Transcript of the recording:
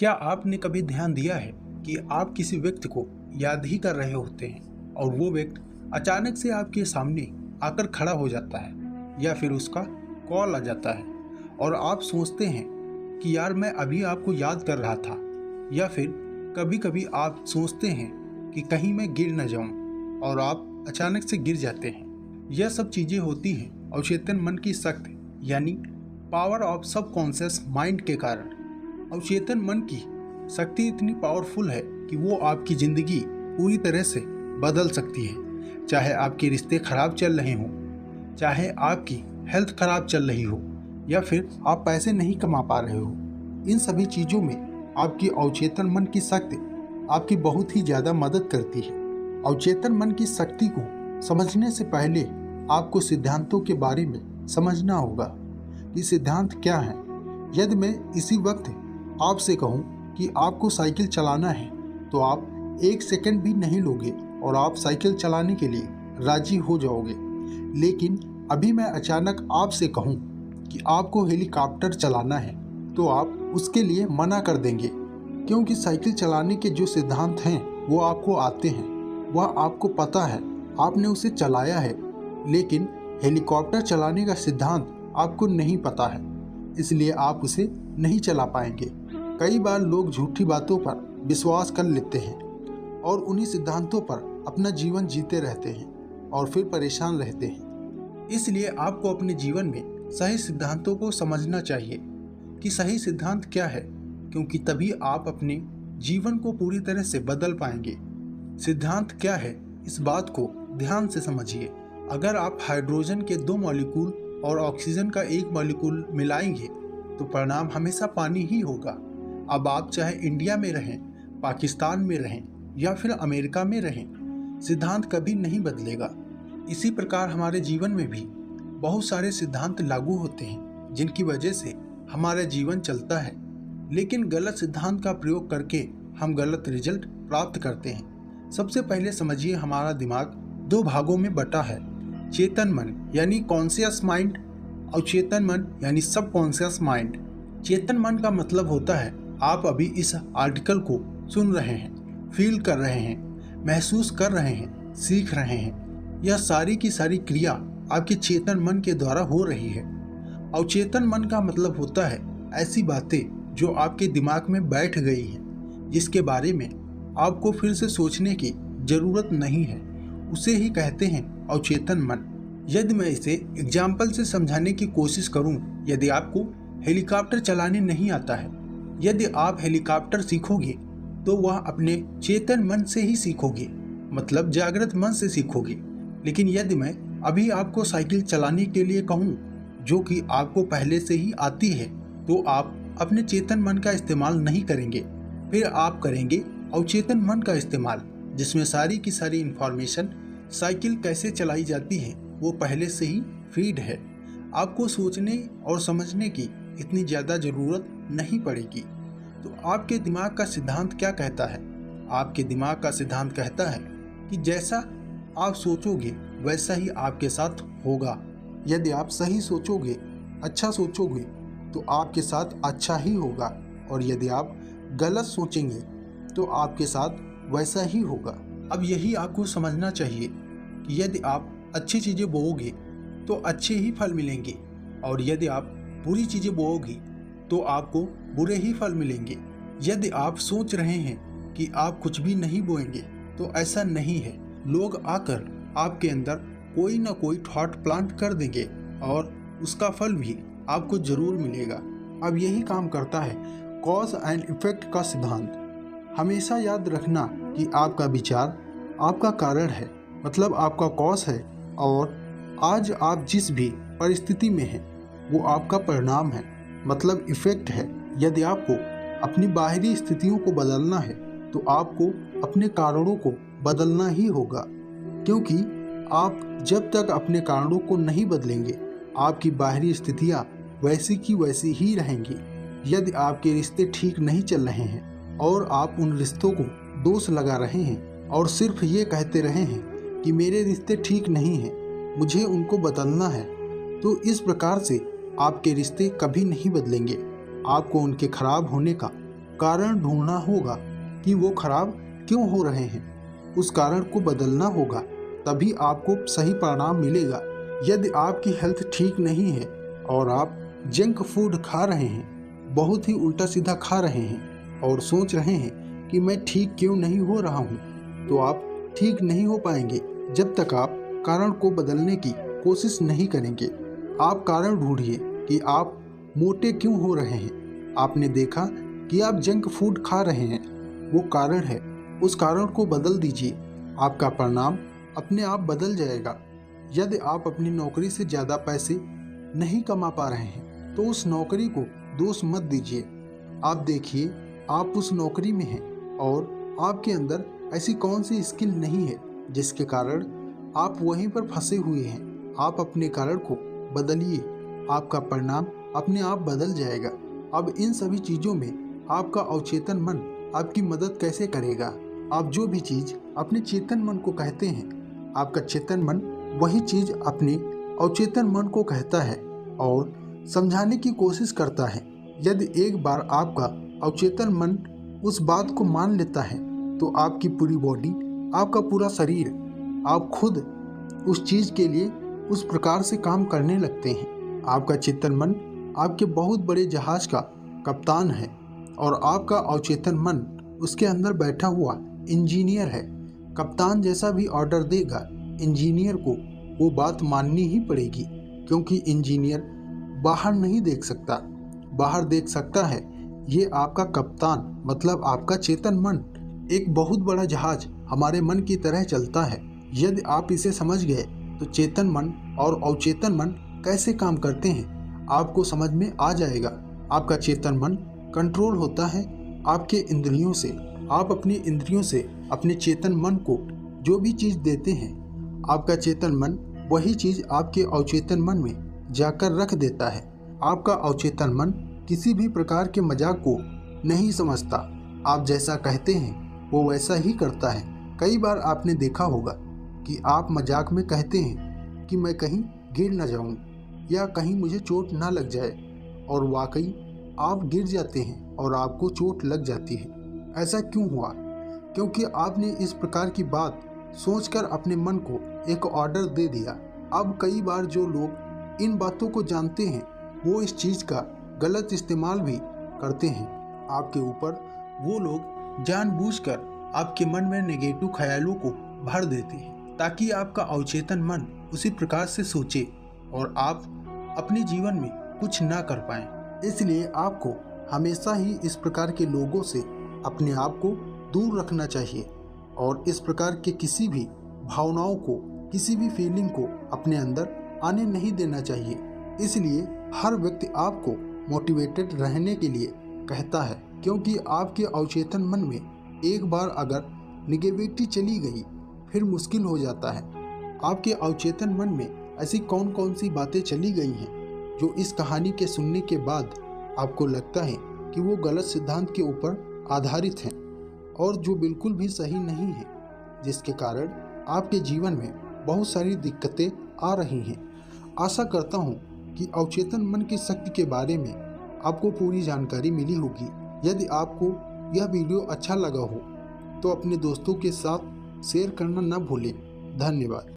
क्या आपने कभी ध्यान दिया है कि आप किसी व्यक्ति को याद ही कर रहे होते हैं और वो व्यक्ति अचानक से आपके सामने आकर खड़ा हो जाता है या फिर उसका कॉल आ जाता है और आप सोचते हैं कि यार मैं अभी आपको याद कर रहा था। या फिर कभी कभी आप सोचते हैं कि कहीं मैं गिर न जाऊं और आप अचानक से गिर जाते हैं। यह सब चीज़ें होती हैं अवचेतन मन की शक्ति यानी पावर ऑफ सबकॉन्शियस माइंड के कारण। अवचेतन मन की शक्ति इतनी पावरफुल है कि वो आपकी ज़िंदगी पूरी तरह से बदल सकती है। चाहे आपके रिश्ते खराब चल रहे हों, चाहे आपकी हेल्थ खराब चल रही हो या फिर आप पैसे नहीं कमा पा रहे हो, इन सभी चीज़ों में आपकी अवचेतन मन की शक्ति आपकी बहुत ही ज़्यादा मदद करती है। अवचेतन मन की शक्ति को समझने से पहले आपको सिद्धांतों के बारे में समझना होगा कि सिद्धांत क्या है। यदि मैं इसी वक्त आपसे कहूं कि आपको साइकिल चलाना है तो आप 1 सेकंड भी नहीं लोगे और आप साइकिल चलाने के लिए राजी हो जाओगे। लेकिन अभी मैं अचानक आपसे कहूं कि आपको हेलीकॉप्टर चलाना है तो आप उसके लिए मना कर देंगे, क्योंकि साइकिल चलाने के जो सिद्धांत हैं वो आपको आते हैं, वह आपको पता है, आपने उसे चलाया है। लेकिन हेलीकॉप्टर चलाने का सिद्धांत आपको नहीं पता है, इसलिए आप उसे नहीं चला पाएंगे। कई बार लोग झूठी बातों पर विश्वास कर लेते हैं और उन्हीं सिद्धांतों पर अपना जीवन जीते रहते हैं और फिर परेशान रहते हैं। इसलिए आपको अपने जीवन में सही सिद्धांतों को समझना चाहिए कि सही सिद्धांत क्या है, क्योंकि तभी आप अपने जीवन को पूरी तरह से बदल पाएंगे। सिद्धांत क्या है, इस बात को ध्यान से समझिए। अगर आप हाइड्रोजन के 2 मॉलिक्यूल और ऑक्सीजन का 1 मॉलिक्यूल मिलाएंगे तो परिणाम हमेशा पानी ही होगा। अब आप चाहे इंडिया में रहें, पाकिस्तान में रहें या फिर अमेरिका में रहें, सिद्धांत कभी नहीं बदलेगा। इसी प्रकार हमारे जीवन में भी बहुत सारे सिद्धांत लागू होते हैं जिनकी वजह से हमारा जीवन चलता है, लेकिन गलत सिद्धांत का प्रयोग करके हम गलत रिजल्ट प्राप्त करते हैं। सबसे पहले समझिए, हमारा दिमाग 2 भागों में बटा है। चेतन मन यानी कॉन्शियस माइंड और चेतन मन यानी सबकॉन्शियस माइंड। चेतन मन का मतलब होता है आप अभी इस आर्टिकल को सुन रहे हैं, फील कर रहे हैं, महसूस कर रहे हैं, सीख रहे हैं। यह सारी की सारी क्रिया आपके चेतन मन के द्वारा हो रही है। और चेतन मन का मतलब होता है ऐसी बातें जो आपके दिमाग में बैठ गई हैं, जिसके बारे में आपको फिर से सोचने की जरूरत नहीं है, उसे ही कहते हैं अवचेतन मन। यदि मैं इसे एग्जाम्पल से समझाने की कोशिश करूं, यदि आपको हेलीकॉप्टर चलाने नहीं आता है, यदि आप हेलीकॉप्टर सीखोगे तो वह अपने चेतन मन से ही सीखोगे, मतलब जागृत मन से सीखोगे। लेकिन यदि मैं अभी आपको साइकिल चलाने के लिए कहूं जो कि आपको पहले से ही आती है, तो आप अपने चेतन मन का इस्तेमाल नहीं करेंगे, फिर आप करेंगे अवचेतन मन का इस्तेमाल, जिसमें सारी की सारी इंफॉर्मेशन साइकिल कैसे चलाई जाती है वो पहले से ही फीड है। आपको सोचने और समझने की इतनी ज़्यादा ज़रूरत नहीं पड़ेगी। तो आपके दिमाग का सिद्धांत क्या कहता है? आपके दिमाग का सिद्धांत कहता है कि जैसा आप सोचोगे वैसा ही आपके साथ होगा। यदि आप सही सोचोगे, अच्छा सोचोगे तो आपके साथ अच्छा ही होगा, और यदि आप गलत सोचेंगे तो आपके साथ वैसा ही होगा। अब यही आपको समझना चाहिए कि यदि आप अच्छी चीज़ें बोओगे तो अच्छे ही फल मिलेंगे, और यदि आप बुरी चीज़ें बोओगे तो आपको बुरे ही फल मिलेंगे। यदि आप सोच रहे हैं कि आप कुछ भी नहीं बोएंगे तो ऐसा नहीं है। लोग आकर आपके अंदर कोई ना कोई थॉट प्लांट कर देंगे और उसका फल भी आपको जरूर मिलेगा। अब यही काम करता है कॉज एंड इफेक्ट का सिद्धांत। हमेशा याद रखना कि आपका विचार आपका कारण है, मतलब आपका कॉज है, और आज आप जिस भी परिस्थिति में हैं वो आपका परिणाम है, मतलब इफेक्ट है। यदि आपको अपनी बाहरी स्थितियों को बदलना है तो आपको अपने कारणों को बदलना ही होगा, क्योंकि आप जब तक अपने कारणों को नहीं बदलेंगे आपकी बाहरी स्थितियाँ वैसी की वैसी ही रहेंगी। यदि आपके रिश्ते ठीक नहीं चल रहे हैं और आप उन रिश्तों को दोष लगा रहे हैं और सिर्फ ये कहते रहे हैं कि मेरे रिश्ते ठीक नहीं हैं, मुझे उनको बदलना है, तो इस प्रकार से आपके रिश्ते कभी नहीं बदलेंगे। आपको उनके खराब होने का कारण ढूंढना होगा कि वो खराब क्यों हो रहे हैं। उस कारण को बदलना होगा, तभी आपको सही परिणाम मिलेगा। यदि आपकी हेल्थ ठीक नहीं है और आप जंक फूड खा रहे हैं, बहुत ही उल्टा सीधा खा रहे हैं और सोच रहे हैं कि मैं ठीक क्यों नहीं हो रहा हूँ, तो आप ठीक नहीं हो पाएंगे जब तक आप कारण को बदलने की कोशिश नहीं करेंगे। आप कारण ढूंढिए कि आप मोटे क्यों हो रहे हैं। आपने देखा कि आप जंक फूड खा रहे हैं, वो कारण है। उस कारण को बदल दीजिए, आपका परिणाम अपने आप बदल जाएगा। यदि आप अपनी नौकरी से ज़्यादा पैसे नहीं कमा पा रहे हैं तो उस नौकरी को दोष मत दीजिए। आप देखिए आप उस नौकरी में हैं और आपके अंदर ऐसी कौन सी स्किल नहीं है जिसके कारण आप वहीं पर फंसे हुए हैं। आप अपने कारण को बदलिए, आपका परिणाम अपने आप बदल जाएगा। अब इन सभी चीज़ों में आपका अवचेतन मन आपकी मदद कैसे करेगा। आप जो भी चीज़ अपने चेतन मन को कहते हैं, आपका चेतन मन वही चीज़ अपने अवचेतन मन को कहता है और समझाने की कोशिश करता है। यदि एक बार आपका अवचेतन मन उस बात को मान लेता है तो आपकी पूरी बॉडी, आपका पूरा शरीर, आप खुद उस चीज़ के लिए उस प्रकार से काम करने लगते हैं। आपका चेतन मन आपके बहुत बड़े जहाज का कप्तान है और आपका अवचेतन मन उसके अंदर बैठा हुआ इंजीनियर है। कप्तान जैसा भी ऑर्डर देगा, इंजीनियर को वो बात माननी ही पड़ेगी, क्योंकि इंजीनियर बाहर नहीं देख सकता। बाहर देख सकता है ये आपका कप्तान, मतलब आपका चेतन मन। एक बहुत बड़ा जहाज हमारे मन की तरह चलता है। यदि आप इसे समझ गए तो चेतन मन और अवचेतन मन कैसे काम करते हैं आपको समझ में आ जाएगा। आपका चेतन मन कंट्रोल होता है आपके इंद्रियों से। आप अपनी इंद्रियों से अपने चेतन मन को जो भी चीज़ देते हैं, आपका चेतन मन वही चीज़ आपके अवचेतन मन में जाकर रख देता है। आपका अवचेतन मन किसी भी प्रकार के मजाक को नहीं समझता। आप जैसा कहते हैं वो वैसा ही करता है। कई बार आपने देखा होगा कि आप मजाक में कहते हैं कि मैं कहीं गिर न जाऊं या कहीं मुझे चोट ना लग जाए, और वाकई आप गिर जाते हैं और आपको चोट लग जाती है। ऐसा क्यों हुआ? क्योंकि आपने इस प्रकार की बात सोचकर अपने मन को एक ऑर्डर दे दिया। अब कई बार जो लोग इन बातों को जानते हैं वो इस चीज़ का गलत इस्तेमाल भी करते हैं। आपके ऊपर वो लोग जानबूझकर आपके मन में नेगेटिव ख्यालों को भर देते हैं ताकि आपका अवचेतन मन उसी प्रकार से सोचे और आप अपने जीवन में कुछ ना कर पाएं। इसलिए आपको हमेशा ही इस प्रकार के लोगों से अपने आप को दूर रखना चाहिए और इस प्रकार के किसी भी भावनाओं को, किसी भी फीलिंग को अपने अंदर आने नहीं देना चाहिए। इसलिए हर व्यक्ति आपको मोटिवेटेड रहने के लिए कहता है, क्योंकि आपके अवचेतन मन में एक बार अगर निगेटिविटी चली गई फिर मुश्किल हो जाता है। आपके अवचेतन मन में ऐसी कौन कौन सी बातें चली गई हैं जो इस कहानी के सुनने के बाद आपको लगता है कि वो गलत सिद्धांत के ऊपर आधारित हैं और जो बिल्कुल भी सही नहीं है, जिसके कारण आपके जीवन में बहुत सारी दिक्कतें आ रही हैं। आशा करता हूँ कि अवचेतन मन की शक्ति के बारे में आपको पूरी जानकारी मिली होगी। यदि आपको यह वीडियो अच्छा लगा हो तो अपने दोस्तों के साथ शेयर करना न भूलें। धन्यवाद।